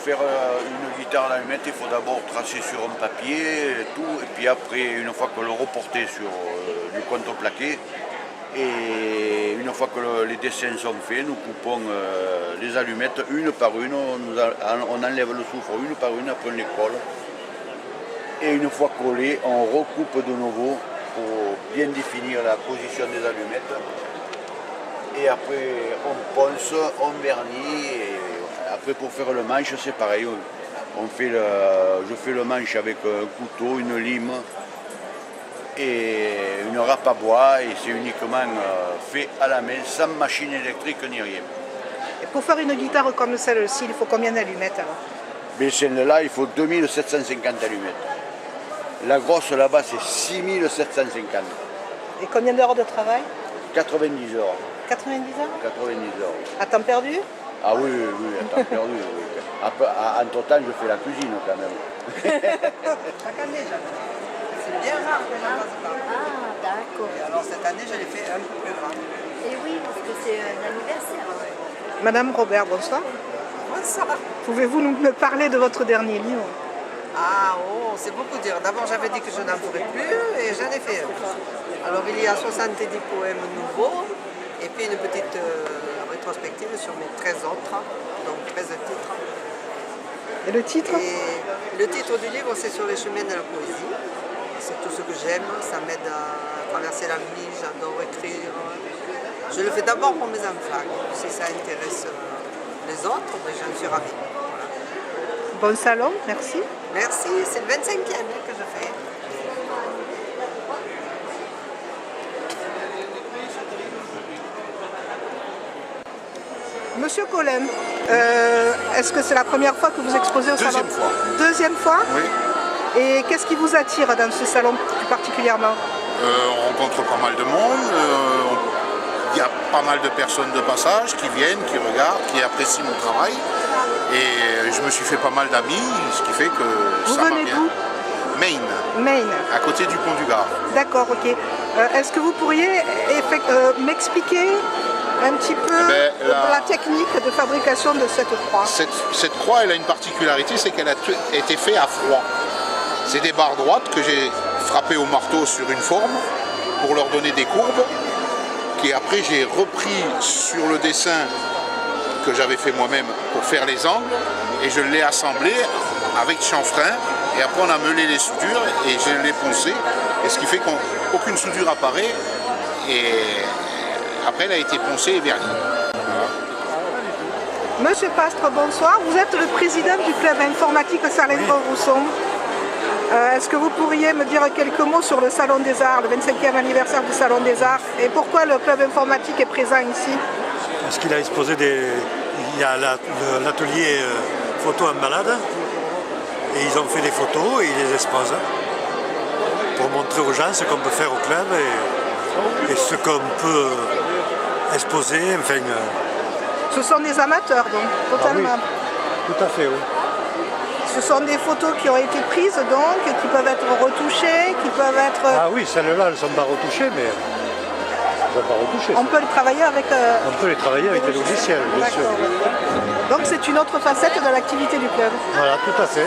faire une guitare à l'allumette, il faut d'abord tracer sur un papier et tout, et puis après, une fois que le reporter sur du contreplaqué, et une fois que les dessins sont faits, nous coupons les allumettes une par une, on enlève le soufre une par une, après on les colle. Et une fois collé, on recoupe de nouveau pour bien définir la position des allumettes. Et après, on ponce, on vernit. Et après, pour faire le manche, c'est pareil. Je fais le manche avec un couteau, une lime et une râpe à bois. Et c'est uniquement fait à la main, sans machine électrique ni rien. Et pour faire une guitare comme celle-ci, il faut combien d'allumettes alors? Mais celle-là, il faut 2750 allumettes. La grosse là-bas, c'est 6750. Et combien d'heures de travail? 90 heures. 90 heures? 90 heures. À temps perdu? Ah oui, à temps perdu. Oui. Entre-temps, je fais la cuisine quand même. C'est bien rare que j'en fasse pas. Ah, d'accord. Et alors cette année, je l'ai fait un peu plus grand. Et oui, parce que c'est un anniversaire. Madame Robert, bonsoir. Bonsoir. Pouvez-vous me parler de votre dernier livre? Ah, oh, c'est beaucoup dire. D'abord, j'avais dit que je n'en ferais plus et j'en ai fait un. Alors, il y a 70 poèmes nouveaux et puis une petite rétrospective sur mes 13 autres, donc 13 titres. Et le titre? Et le titre du livre, c'est Sur les chemins de la poésie. C'est tout ce que j'aime, ça m'aide à traverser la vie, j'adore écrire. Je le fais d'abord pour mes enfants. Si ça intéresse les autres, ben, j'en suis ravie. Bon salon, merci. Merci, c'est le 25e que je fais. Monsieur Collen, est-ce que c'est la première fois que vous exposez au salon? Deuxième fois. Deuxième fois? Oui. Et qu'est-ce qui vous attire dans ce salon plus particulièrement? On rencontre pas mal de monde. Il y a pas mal de personnes de passage qui viennent, qui regardent, qui apprécient mon travail. Et je me suis fait pas mal d'amis, ce qui fait que Vous ça m'a venez bien. d'où? Maine, Maine. à côté du pont du Gard. D'accord, ok. Est-ce que vous pourriez m'expliquer un petit peu la technique de fabrication de cette croix? Cette croix, elle a une particularité, c'est qu'elle a été faite à froid. C'est des barres droites que j'ai frappées au marteau sur une forme pour leur donner des courbes, qui après j'ai repris sur le dessin que j'avais fait moi-même pour faire les angles, et je l'ai assemblé avec chanfrein, et après on a meulé les soudures et je l'ai poncé, et ce qui fait qu'aucune soudure apparaît, et après elle a été poncée et vernie. Voilà. Monsieur Pastre, bonsoir. Vous êtes le président du club informatique Salindre-Rousson. Est-ce que vous pourriez me dire quelques mots sur le Salon des Arts, le 25e anniversaire du Salon des Arts, et pourquoi le club informatique est présent ici? Parce qu'il a exposé il y a l'atelier photo en balade, et ils ont fait des photos et ils les exposent pour montrer aux gens ce qu'on peut faire au club et ce qu'on peut exposer. Enfin, Ce sont des amateurs, donc, totalement. Ah oui, tout à fait, oui. Ce sont des photos qui ont été prises, donc, qui peuvent être retouchées, qui peuvent être... Ah oui, celles-là, elles ne sont pas retouchées, mais elles ne sont pas retouchées. On peut les travailler avec... On peut les travailler avec des logiciels, bien sûr. Donc c'est une autre facette de l'activité du club. Voilà, tout à fait.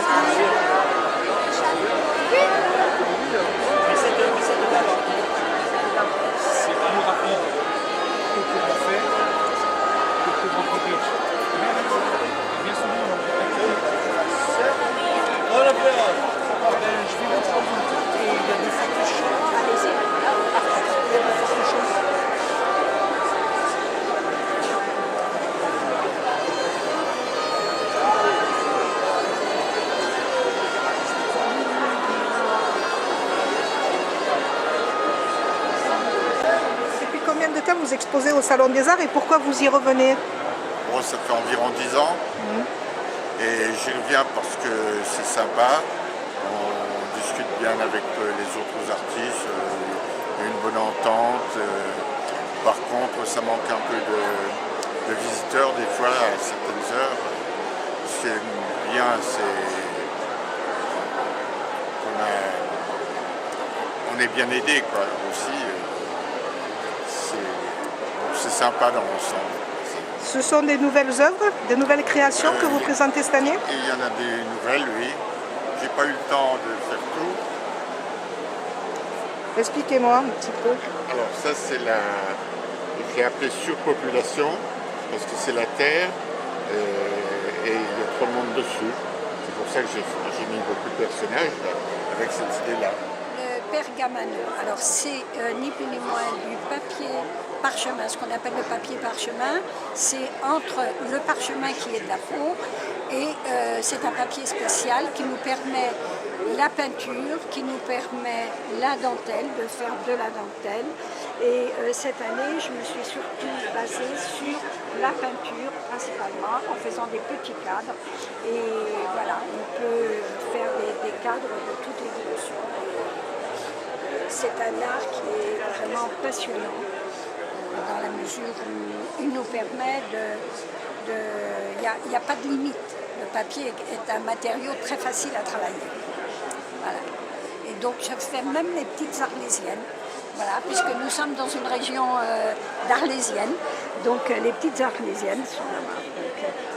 Depuis combien de temps vous exposez au Salon des Arts et pourquoi vous y revenez? Bon, ça fait environ 10 ans et j'y reviens parce que c'est sympa, on discute bien avec les autres artistes, il y a une bonne entente. Par contre, ça manque un peu de visiteurs des fois à certaines heures. Ce qui est bien, c'est qu'on est bien aidé quoi, aussi. C'est sympa dans l'ensemble. Ce sont des nouvelles œuvres, des nouvelles créations que vous présentez cette année? Et il y en a des nouvelles, oui. J'ai pas eu le temps de faire tout. Expliquez-moi un petit peu. Alors ça c'est la... J'ai appelé surpopulation parce que c'est la Terre et il y a trop de monde dessus. C'est pour ça que j'ai mis beaucoup de personnages là, avec cette idée-là. Le pergamaneux, alors c'est ni plus ni moins du papier parchemin, ce qu'on appelle le papier parchemin, c'est entre le parchemin qui est de la peau et c'est un papier spécial qui nous permet la peinture, qui nous permet la dentelle, de faire de la dentelle. Et cette année, je me suis surtout basée sur la peinture principalement, en faisant des petits cadres. Et voilà, on peut faire des cadres de toutes les dimensions. C'est un art qui est vraiment passionnant, dans la mesure où il nous permet il n'y a pas de limite. Le papier est un matériau très facile à travailler. Voilà. Et donc je fais même les petites arlésiennes, voilà, puisque nous sommes dans une région d'arlésienne, donc les petites arlésiennes sont là-bas.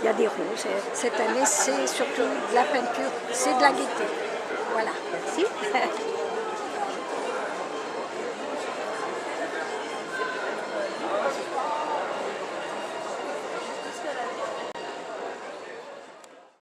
Il y a des roses. Cette année, c'est surtout de la peinture, c'est de la gaieté. Voilà. Merci.